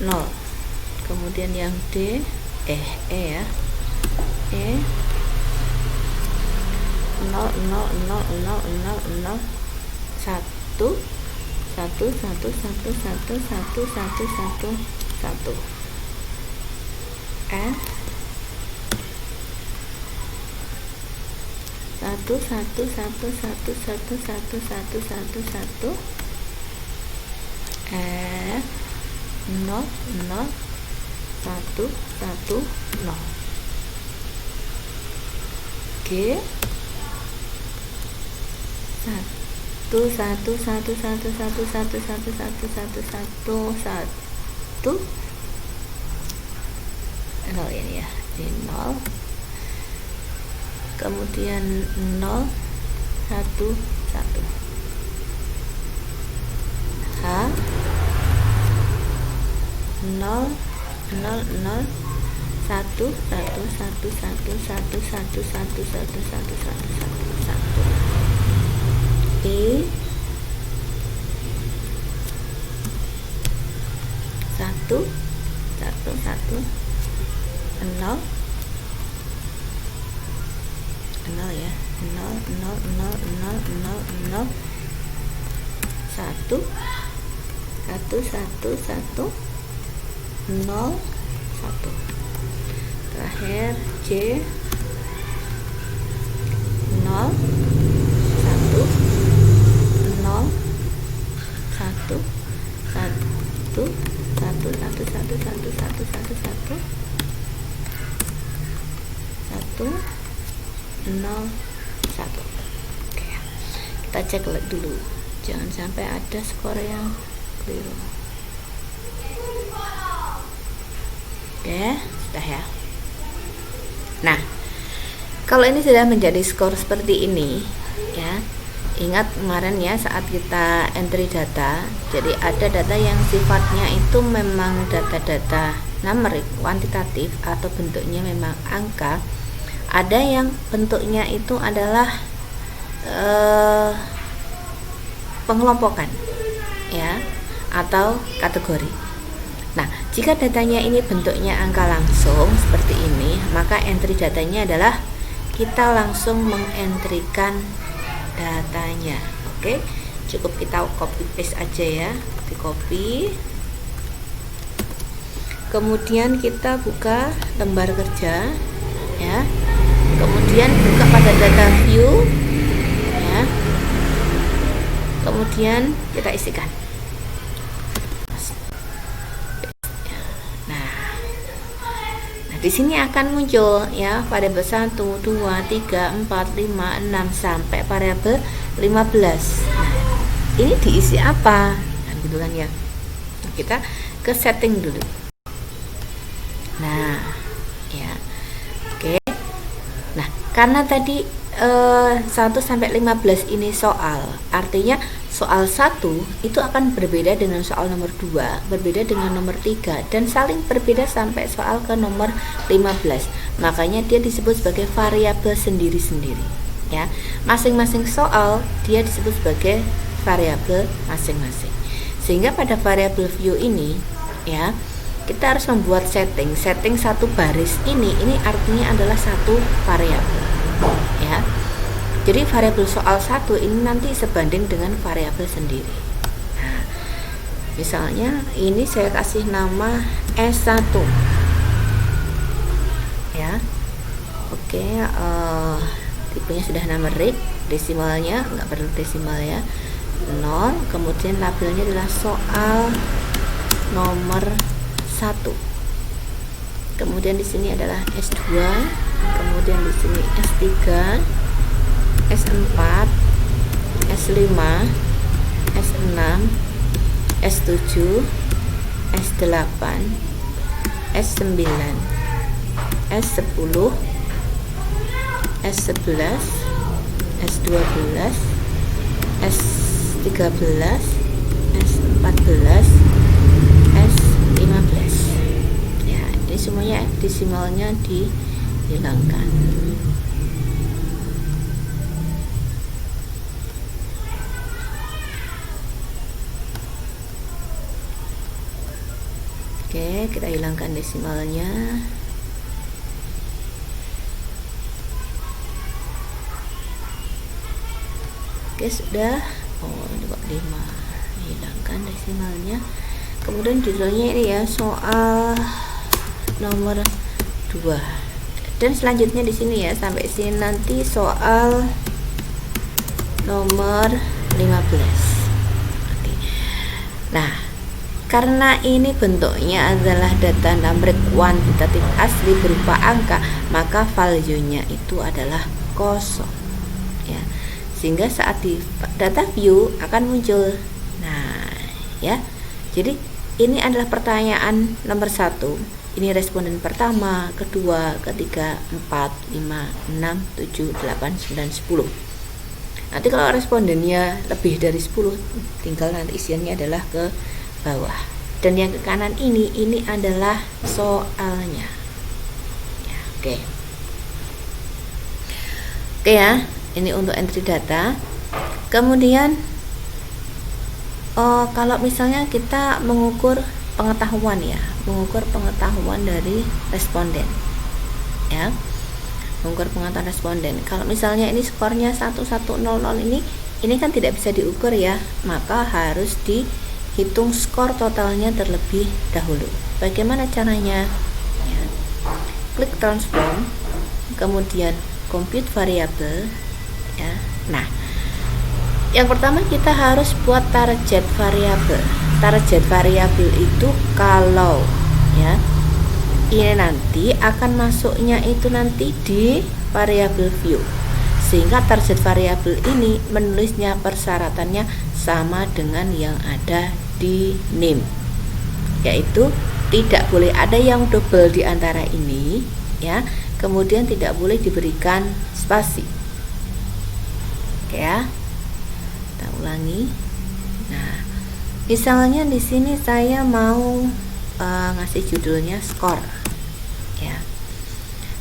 0. Kemudian yang D E ya, E 0 1 F 1 F 0 1 0 G 1 ini ya, di 0 kemudian 0 1 1 H 0 0 0 1 1 1 1 1 1 1 1 1 1 1 1 I 1 1 1 0 0 ya 0 0 0 0 0 0 1 1 1 1 0 1 terakhir J 0 1 0 1 1 1 1 1 1 1 1 1 1 1 0 1. Oke, kita cek dulu, jangan sampai ada skor yang keliru. Oke, sudah ya. Nah, kalau ini sudah menjadi skor seperti ini ya, ingat kemarin ya saat kita entry data, jadi ada data yang sifatnya itu memang data-data numerik, kuantitatif atau bentuknya memang angka. Ada yang bentuknya itu adalah pengelompokan ya, atau kategori. Nah, jika datanya ini bentuknya angka langsung seperti ini, maka entry datanya adalah kita langsung mengentrikan datanya. Oke, cukup kita copy paste aja ya, di copy. Kemudian kita buka lembar kerja ya. Kemudian buka pada data view ya. Kemudian kita isikan. Nah, di sini akan muncul ya variabel 1, 2, 3, 4, 5, 6 sampai variabel 15. Nah, ini diisi apa? Nah, gitu kan ya. Kita ke setting dulu. Nah, ya. Oke. Nah, karena tadi 1 sampai 15 ini soal, artinya soal 1 itu akan berbeda dengan soal nomor 2, berbeda dengan nomor 3, dan saling berbeda sampai soal ke nomor 15. Makanya dia disebut sebagai variabel sendiri-sendiri ya. Masing-masing soal dia disebut sebagai variabel masing-masing. Sehingga pada variabel view ini ya, kita harus membuat setting satu baris ini artinya adalah satu variabel ya. Jadi variabel soal 1 ini nanti sebanding dengan variabel sendiri. Nah, misalnya ini saya kasih nama S1 ya. Oke, tipenya sudah numerik, desimalnya nggak perlu desimal ya, 0. Kemudian labelnya adalah soal nomor 1. Kemudian di sini adalah S2, kemudian di sini S3, S4, S5, S6, S7, S8, S9, S10, S11, S12, S13, S14, S15. Ya, ini semuanya desimalnya dihilangkan. Oke, kita hilangkan desimalnya. Oke, sudah. Oh, 25. Hilangkan desimalnya. Kemudian judulnya ini ya, soal nomor 2. Dan selanjutnya di sini ya, sampai sini nanti soal nomor 15. Oke. Nah, karena ini bentuknya adalah data numerik kuantitatif asli berupa angka, maka value-nya itu adalah kosong ya. Sehingga saat di data view akan muncul. Nah, ya. Jadi ini adalah pertanyaan nomor 1. Ini responden pertama, kedua, ketiga, 4, 5, 6, 7, 8, 9, 10. Nanti kalau respondennya lebih dari 10, tinggal nanti isiannya adalah ke bawah. Dan yang ke kanan ini adalah soalnya. Ya, oke. Oke ya, ini untuk entry data. Kemudian kalau misalnya kita mengukur pengetahuan ya, mengukur pengetahuan dari responden ya, mengukur pengetahuan responden. Kalau misalnya ini skornya 1100 ini kan tidak bisa diukur ya, maka harus dihitung skor totalnya terlebih dahulu. Bagaimana caranya ya? Klik transform, kemudian compute variable ya. Nah, yang pertama kita harus buat target variable. Target variable itu kalau ya ini nanti akan masuknya itu nanti di variable view, sehingga target variable ini menulisnya persyaratannya sama dengan yang ada di name, yaitu tidak boleh ada yang double di antara ini ya, kemudian tidak boleh diberikan spasi. Oke ya, kita ulangi. Nah, misalnya di sini saya mau ngasih judulnya skor ya.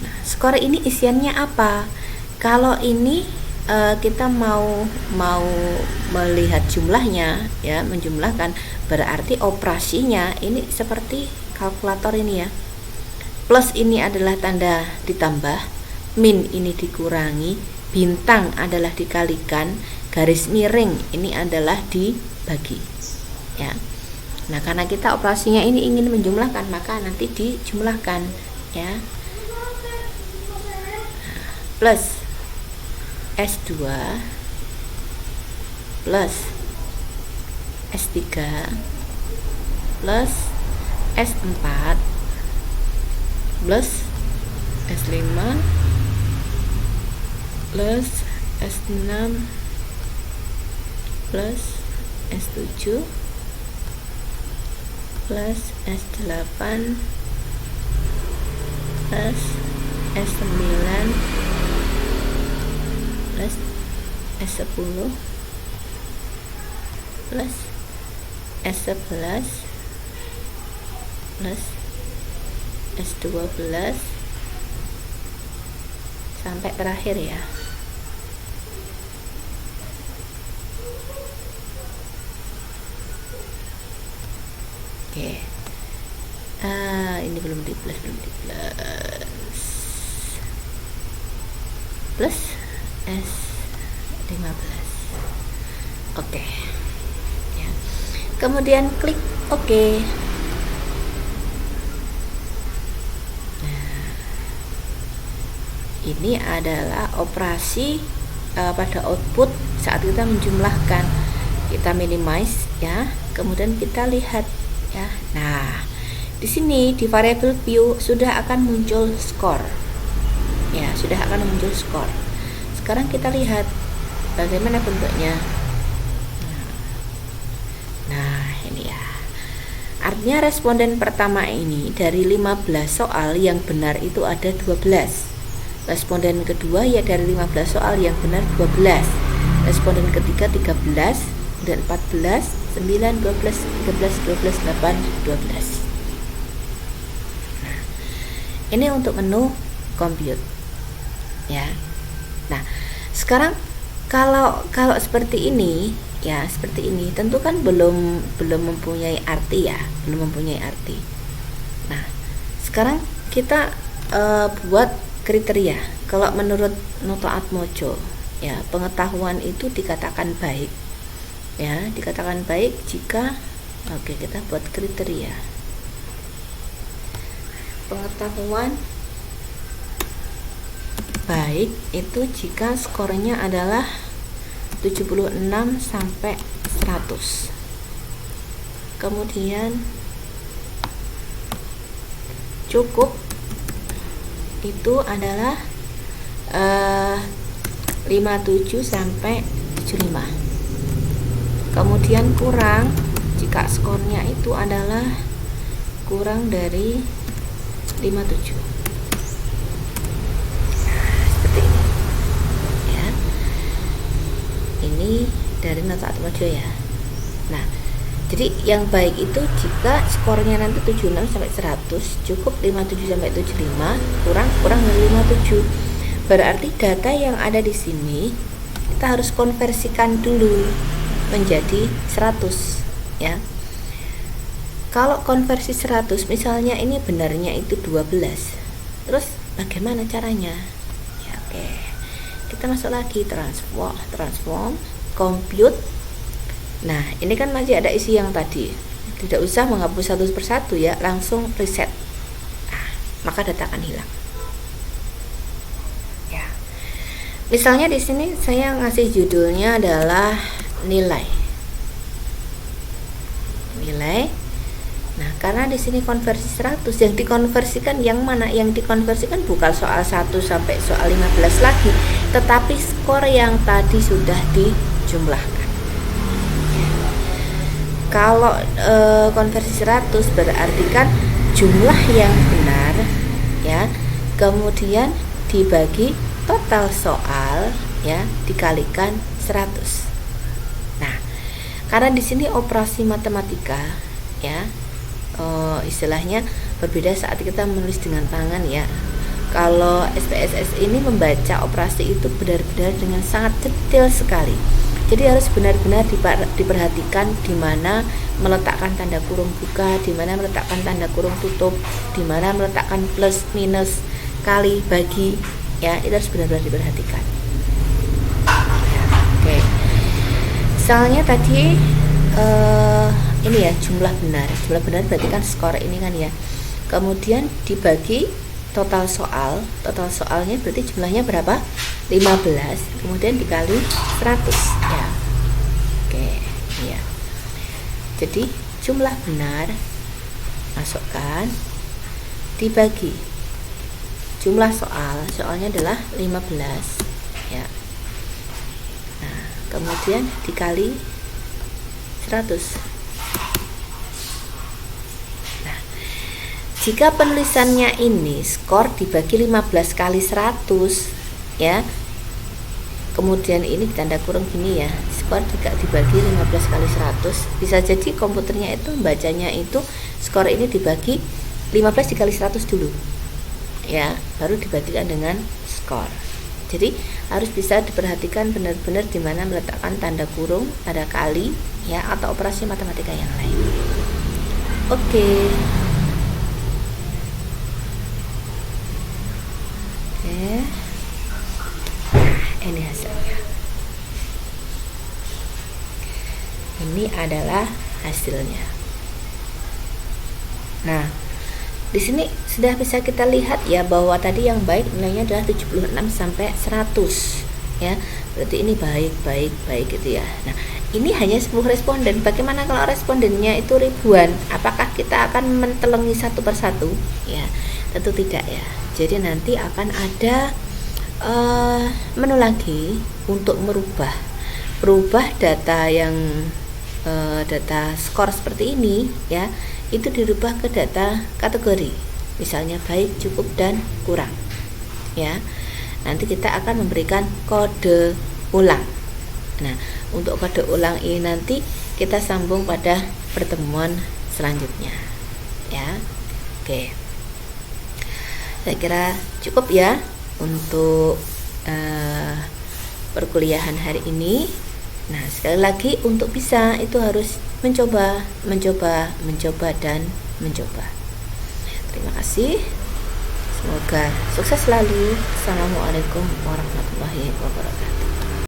Nah, skor ini isiannya apa? Kalau ini kita mau melihat jumlahnya ya, menjumlahkan, berarti operasinya ini seperti kalkulator ini ya. Plus ini adalah tanda ditambah, min ini dikurangi, bintang adalah dikalikan, garis miring ini adalah dibagi ya. Nah, karena kita operasinya ini ingin menjumlahkan, maka nanti dijumlahkan ya. Plus S2 plus S3 plus S4 plus S5 plus S6 plus S7 plus S8 plus S9 plus S10 plus S11 plus S12 sampai terakhir ya. Oke. Ini belum di plus plus S15. Oke ya. Kemudian klik OK. Nah, ini adalah operasi pada output saat kita menjumlahkan. Kita minimize ya, kemudian kita lihat ya. Nah, di sini di variable view sudah akan muncul skor ya, sudah akan muncul skor. Sekarang kita lihat bagaimana bentuknya. Nah, ini ya, artinya responden pertama ini dari 15 soal yang benar itu ada 12. Responden kedua ya dari 15 soal yang benar 12. Responden ketiga 13 dan 14, 9, 12, 13, 12, 8, 12. Nah, ini untuk menu compute ya. Nah, sekarang kalau seperti ini ya, seperti ini tentu kan belum mempunyai arti ya, belum mempunyai arti. Nah, sekarang kita buat kriteria. Kalau menurut Noto Atmojo ya, pengetahuan itu dikatakan baik ya, dikatakan baik jika kita buat kriteria. Pengetahuan baik itu jika skornya adalah 76 sampai 100. Kemudian cukup itu adalah 57 sampai 75. Kemudian kurang jika skornya itu adalah kurang dari 57. Seperti ini ya. Ini dari nota Atmojo ya. Nah, jadi yang baik itu jika skornya nanti 76 sampai 100, cukup 57 sampai 75, kurang dari 57. Berarti data yang ada di sini kita harus konversikan dulu menjadi 100 ya. Kalau konversi 100, misalnya ini benarnya itu 12. Terus bagaimana caranya? Ya, oke. Kita masuk lagi transform, compute. Nah, ini kan masih ada isi yang tadi. Tidak usah menghapus satu persatu ya, langsung reset. Nah, maka data akan hilang. Ya. Misalnya di sini saya ngasih judulnya adalah nilai. Nah, karena di sini konversi 100, yang dikonversikan yang mana? Yang dikonversikan bukan soal 1 sampai soal 15 lagi, tetapi skor yang tadi sudah dijumlahkan. Kalau konversi 100 berarti kan jumlah yang benar ya, kemudian dibagi total soal ya, dikalikan 100. Nah, karena di sini operasi matematika ya, istilahnya berbeda saat kita menulis dengan tangan ya. Kalau SPSS ini membaca operasi itu benar-benar dengan sangat detail sekali. Jadi harus benar-benar diperhatikan di mana meletakkan tanda kurung buka, di mana meletakkan tanda kurung tutup, di mana meletakkan plus, minus, kali, bagi ya, itu harus benar-benar diperhatikan. Oke. Misalnya tadi ini ya, jumlah benar berarti kan skor ini kan ya, kemudian dibagi total soalnya berarti jumlahnya berapa? 15, kemudian dikali 100 ya. Oke ya, jadi jumlah benar masukkan dibagi jumlah soalnya adalah 15 ya. Nah, kemudian dikali 100. Jika penulisannya ini skor dibagi 15 kali 100 ya, kemudian ini tanda kurung gini ya, skor juga dibagi 15 kali 100, bisa jadi komputernya itu bacanya itu skor ini dibagi 15 dikali 100 dulu ya, baru dibagikan dengan skor. Jadi harus bisa diperhatikan benar-benar di mana meletakkan tanda kurung, tanda kali ya, atau operasi matematika yang lain. Oke. Ini hasilnya. Ini adalah hasilnya. Nah, di sini sudah bisa kita lihat ya bahwa tadi yang baik nilainya adalah 76 sampai 100 ya. Berarti ini baik gitu ya. Nah, ini hanya 10 responden. Bagaimana kalau respondennya itu ribuan? Apakah kita akan mentelengi satu persatu? Ya, tentu tidak ya. Jadi nanti akan ada menu lagi untuk merubah data yang data skor seperti ini ya, itu dirubah ke data kategori, misalnya baik, cukup, dan kurang ya. Nanti kita akan memberikan kode ulang. Nah, untuk kode ulang ini nanti kita sambung pada pertemuan selanjutnya ya. Oke, saya kira cukup ya untuk perkuliahan hari ini. Nah, sekali lagi untuk bisa itu harus mencoba dan mencoba. Terima kasih. Semoga sukses selalu. Assalamualaikum warahmatullahi wabarakatuh.